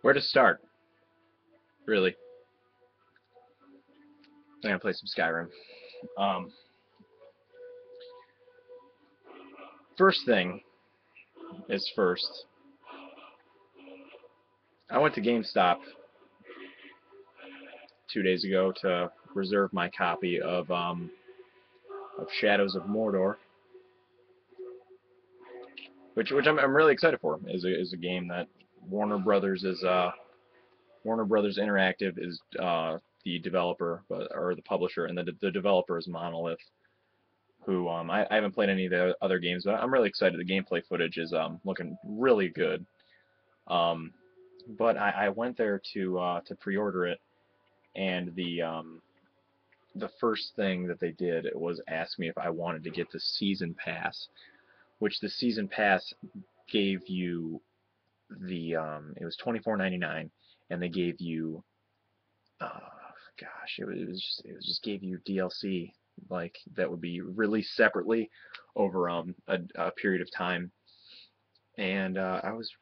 Where to start? Really? I'm gonna play some Skyrim. Um, First thing is first. I went to GameStop 2 days ago to reserve my copy of Shadows of Mordor, which I'm really excited for. Is a game that Warner Brothers is Warner Brothers Interactive is the developer, or the publisher, and the developer is Monolith. Who I haven't played any of the other games, but I'm really excited. The gameplay footage is looking really good. But I went there to pre-order it, and the first thing that they did was ask me if I wanted to get the season pass, which the season pass gave you it was $24.99, and they gave you gosh, it was just gave you DLC like that would be released separately over a period of time, and I was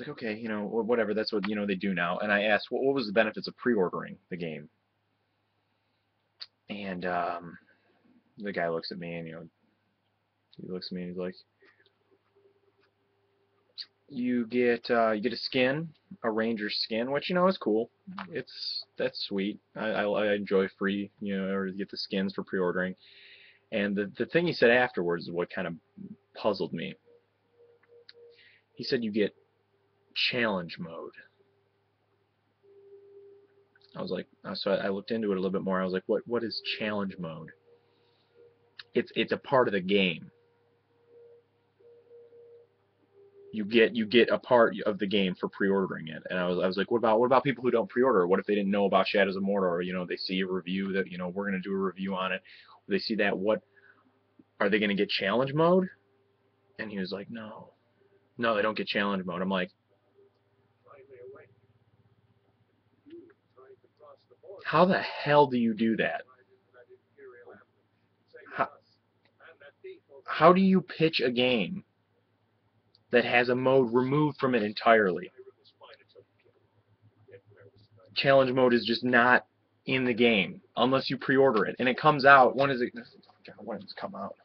like, okay, whatever, that's what they do now. And I asked, what was the benefits of pre-ordering the game? And the guy looks at me, and he looks at me and he's like, you get a skin, a ranger skin, which is cool. That's sweet. I enjoy free, or get the skins for pre-ordering. And the thing he said afterwards is what kind of puzzled me. He said you get challenge mode. I was like, so I looked into it a little bit more. I was like, what is challenge mode? It's a part of the game. You get a part of the game for pre-ordering it. And I was like, what about people who don't pre-order? What if they didn't know about Shadows of Mordor? They see a review that we're gonna do a review on it. They see that, what are they gonna get challenge mode? And he was like, no, they don't get challenge mode. I'm like, how the hell do you do that? How do you pitch a game that has a mode removed from it entirely? Challenge mode is just not in the game unless you pre-order it, and it comes out. When is it? When does it come out?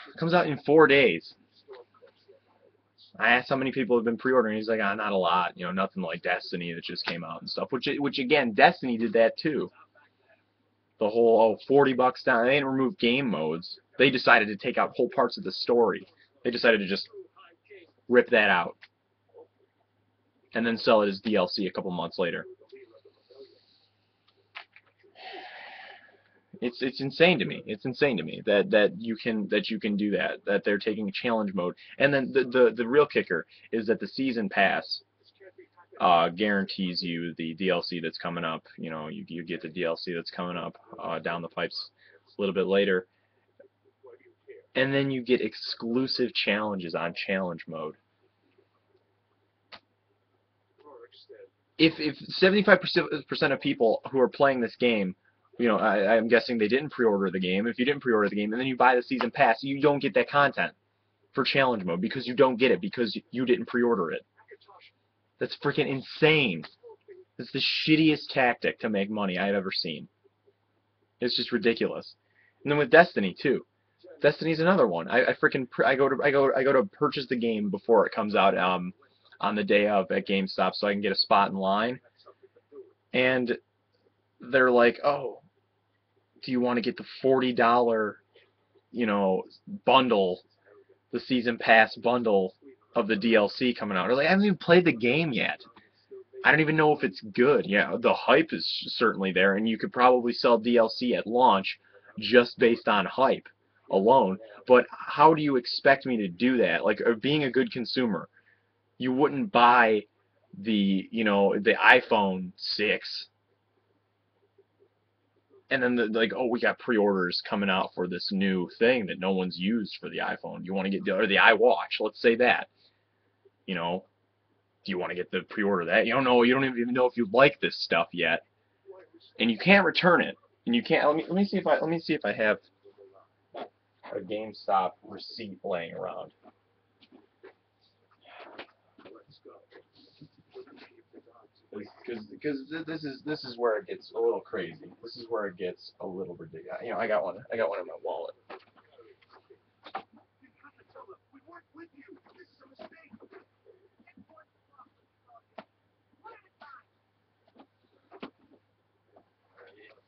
It comes out in 4 days. I asked how many people have been pre-ordering. He's like, not a lot. Nothing like Destiny that just came out and stuff. Which again, Destiny did that too. The whole $40 down. They didn't remove game modes. They decided to take out whole parts of the story. They decided to just rip that out and then sell it as DLC a couple months later. It's insane to me. It's insane to me that you can do that. That they're taking challenge mode. And then the real kicker is that the season pass guarantees you the DLC that's coming up. You get the DLC that's coming up down the pipes a little bit later. And then you get exclusive challenges on challenge mode. If 75% of people who are playing this game, I'm guessing they didn't pre-order the game. If you didn't pre-order the game and then you buy the season pass, you don't get that content for challenge mode because you don't get it because you didn't pre-order it. That's freaking insane. It's the shittiest tactic to make money I've ever seen. It's just ridiculous. And then with Destiny too. Destiny's another one. I go to purchase the game before it comes out on the day of at GameStop so I can get a spot in line. And they're like, oh, do you want to get the $40 bundle, the season pass bundle of the DLC coming out? They're like, I haven't even played the game yet. I don't even know if it's good. Yeah, the hype is certainly there, and you could probably sell DLC at launch just based on hype alone. But how do you expect me to do that? Like, being a good consumer, you wouldn't buy the iPhone 6 and then like, oh, we got pre-orders coming out for this new thing that no one's used for the iPhone. You want to get or the iWatch, let's say that. Do you want to get the pre-order that? You don't know. You don't even know if you like this stuff yet, and you can't return it. And you can't. Let me see if I have a GameStop receipt laying around. This is where it gets a little crazy. This is where it gets a little ridiculous. You know, I got one in my wallet.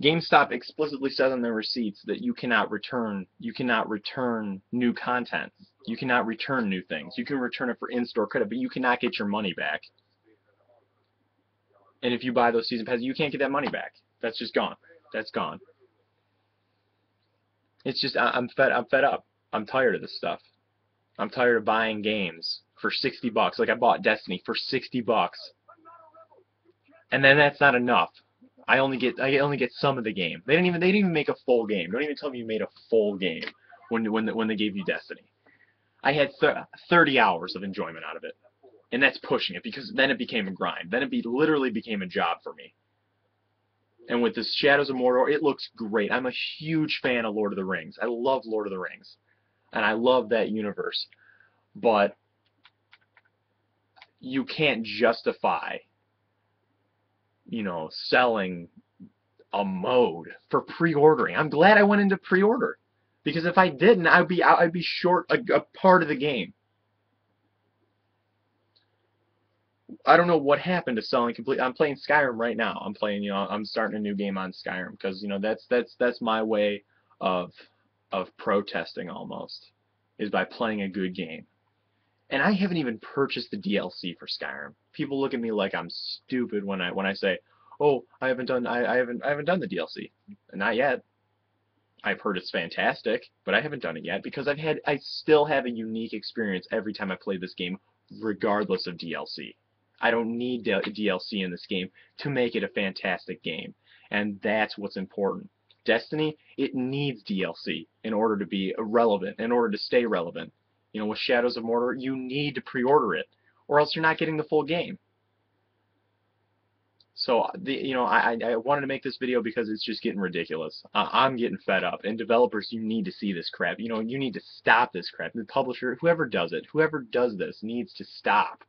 GameStop explicitly says on their receipts that you cannot return new content. You cannot return new things. You can return it for in-store credit, but you cannot get your money back. And if you buy those season passes, you can't get that money back. That's just gone. That's gone. It's just I'm fed up. I'm tired of this stuff. I'm tired of buying games for $60. Like I bought Destiny for $60. And then that's not enough. I only get some of the game. They didn't even make a full game. Don't even tell me you made a full game when they gave you Destiny. I had 30 hours of enjoyment out of it. And that's pushing it, because then it became a grind. Then it literally became a job for me. And with this Shadows of Mordor, it looks great. I'm a huge fan of Lord of the Rings. I love Lord of the Rings. And I love that universe. But you can't justify, selling a mode for pre-ordering. I'm glad I went into pre-order, because if I didn't, I'd be short a part of the game. I don't know what happened to selling complete. I'm playing Skyrim right now. I'm starting a new game on Skyrim, because that's my way of protesting almost, is by playing a good game. And I haven't even purchased the DLC for Skyrim. People look at me like I'm stupid when I say, "Oh, I haven't done the DLC." Not yet. I've heard it's fantastic, but I haven't done it yet, because I still have a unique experience every time I play this game, regardless of DLC. I don't need DLC in this game to make it a fantastic game, and that's what's important. Destiny, it needs DLC in order to be relevant, in order to stay relevant. With Shadows of Mordor, you need to pre-order it, or else you're not getting the full game. So, I wanted to make this video because it's just getting ridiculous. I'm getting fed up, and developers, you need to see this crap. You need to stop this crap. The publisher, whoever does this needs to stop.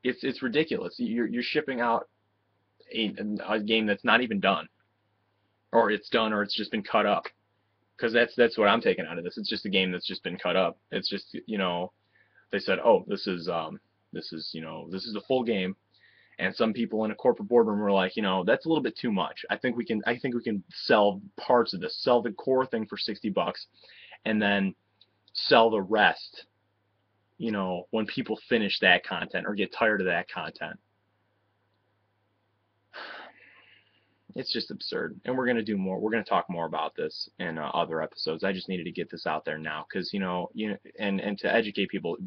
It's ridiculous. You're shipping out a game that's not even done, or it's done, or it's just been cut up. Because that's what I'm taking out of this. It's just a game that's just been cut up. It's just they said, oh, this is the full game, and some people in a corporate boardroom were like, that's a little bit too much. I think we can sell parts of this, sell the core thing for $60, and then sell the rest. When people finish that content or get tired of that content. It's just absurd, and we're going to do more. We're going to talk more about this in other episodes. I just needed to get this out there now, because and to educate people,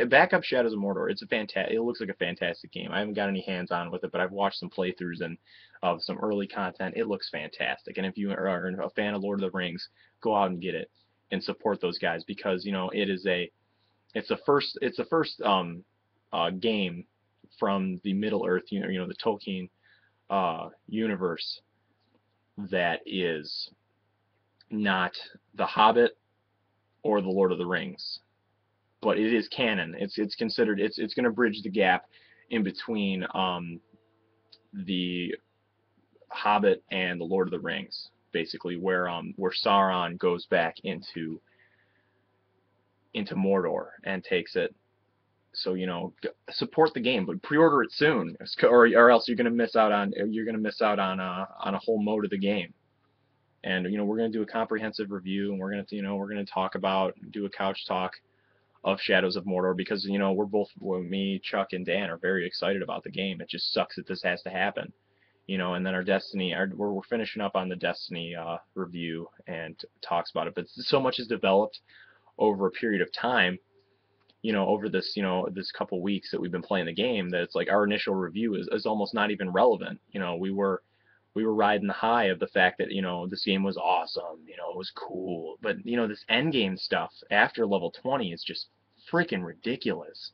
back up Shadows of Mordor. It looks like a fantastic game. I haven't got any hands on with it, but I've watched some playthroughs of some early content. It looks fantastic, and if you are a fan of Lord of the Rings, go out and get it and support those guys, because it's the first game from the Middle Earth, the Tolkien universe, that is not The Hobbit or The Lord of the Rings, but it is canon. It's considered. It's going to bridge the gap in between the Hobbit and The Lord of the Rings, basically, where Sauron goes back into Mordor and takes it. So support the game, but pre-order it soon, or else you're gonna miss out on a whole mode of the game. And we're gonna do a comprehensive review, and we're gonna talk about, do a couch talk of Shadows of Mordor, because we're both, me, Chuck, and Dan are very excited about the game. It just sucks that this has to happen. And then our Destiny, we're finishing up on the Destiny review and talks about it. But so much is developed over a period of time, over this, this couple weeks that we've been playing the game, that it's like our initial review is almost not even relevant. We were riding the high of the fact that, this game was awesome, it was cool. But, this end game stuff after level 20 is just freaking ridiculous.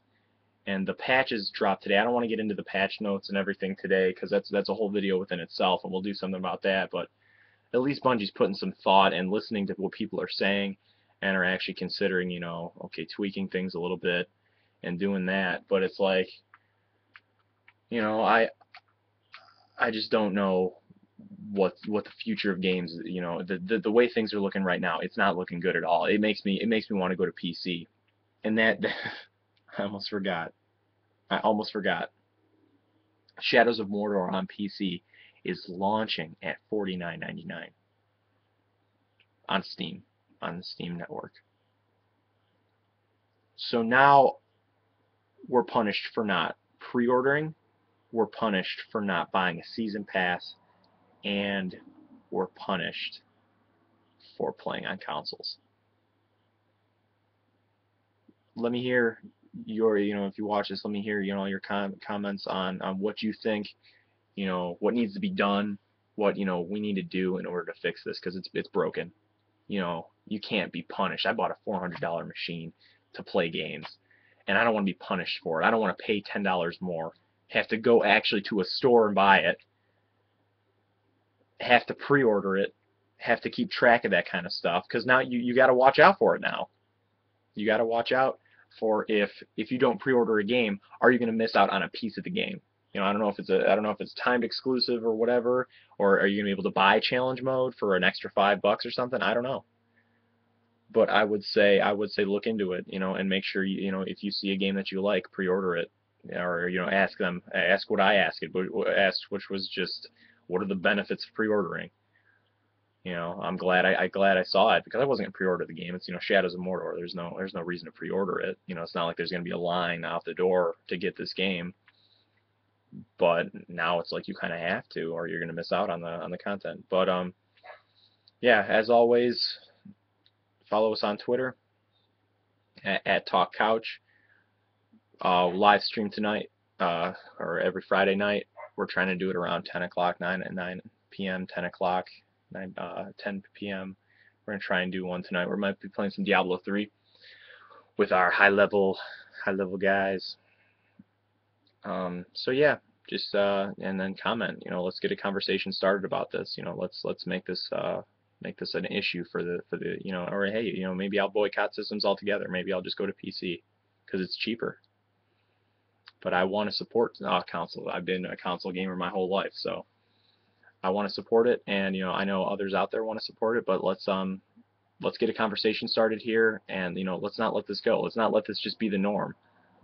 And the patches dropped today. I don't want to get into the patch notes and everything today, because that's a whole video within itself, and we'll do something about that. But at least Bungie's putting some thought and listening to what people are saying, and are actually considering, okay, tweaking things a little bit, and doing that. But it's like, you know, I just don't know what the future of games, you know, the way things are looking right now. It's not looking good at all. It makes me want to go to PC. And that I almost forgot. I almost forgot. Shadows of Mordor on PC is launching at $49.99 on Steam, on the Steam network. So now we're punished for not pre-ordering, we're punished for not buying a season pass, and we're punished for playing on consoles. Let me hear your, you know, if you watch this, let me hear, you know, your comments on what you think, you know, what needs to be done, what, you know, we need to do in order to fix this, because it's broken. You know, you can't be punished. I bought a $400 machine to play games, and I don't want to be punished for it. I don't want to pay $10 more, have to go actually to a store and buy it, have to pre-order it, have to keep track of that kind of stuff, because now you got to watch out for it now. You got to watch out for if you don't pre-order a game, are you going to miss out on a piece of the game? You know, I don't know if it's timed exclusive or whatever, or are you going to be able to buy challenge mode for an extra $5 or something? I don't know. But I would say look into it, you know, and make sure you know, if you see a game that you like, pre-order it, or, you know, ask what I asked, which was just, what are the benefits of pre-ordering? You know, I'm glad I saw it, because I wasn't gonna pre-order the game. It's, you know, Shadows of Mordor. There's no reason to pre-order it. You know, it's not like there's gonna be a line out the door to get this game. But now it's like you kind of have to, or you're gonna miss out on the content. But yeah, as always, follow us on Twitter at Talk Couch. Live stream tonight, or every Friday night. We're trying to do it around 10 o'clock, 9 p.m., 10 o'clock, 10 p.m. We're going to try and do one tonight. We might be playing some Diablo 3 with our high level guys. So yeah, just and then comment. You know, let's get a conversation started about this. You know, let's make this an issue for the you know, or hey, you know, maybe I'll boycott systems altogether. Maybe I'll just go to PC because it's cheaper. But I want to support console. I've been a console gamer my whole life, so I want to support it. And, you know, I know others out there want to support it. But let's get a conversation started here, and, you know, let's not let this go. Let's not let this just be the norm.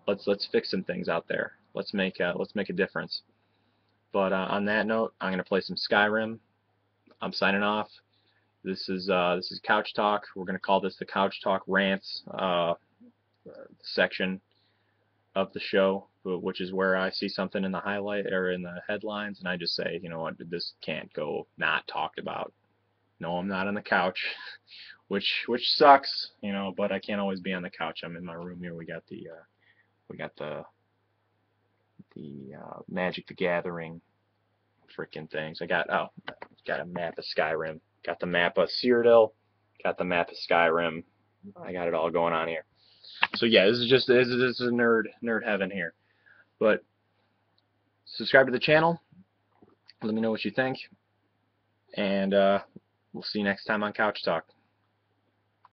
Let's fix some things out there. Let's make a difference. But on that note, I'm gonna play some Skyrim. I'm signing off. This is Couch Talk. We're gonna call this the Couch Talk Rants section of the show, which is where I see something in the highlight or in the headlines, and I just say, you know what, this can't go not talked about. No, I'm not on the couch, which sucks, you know, but I can't always be on the couch. I'm in my room here. We got the Magic the Gathering freaking things. I got a map of Skyrim. Got the map of Cyrodiil. Got the map of Skyrim. I got it all going on here. So yeah, this is nerd heaven here. But subscribe to the channel. Let me know what you think, and we'll see you next time on Couch Talk.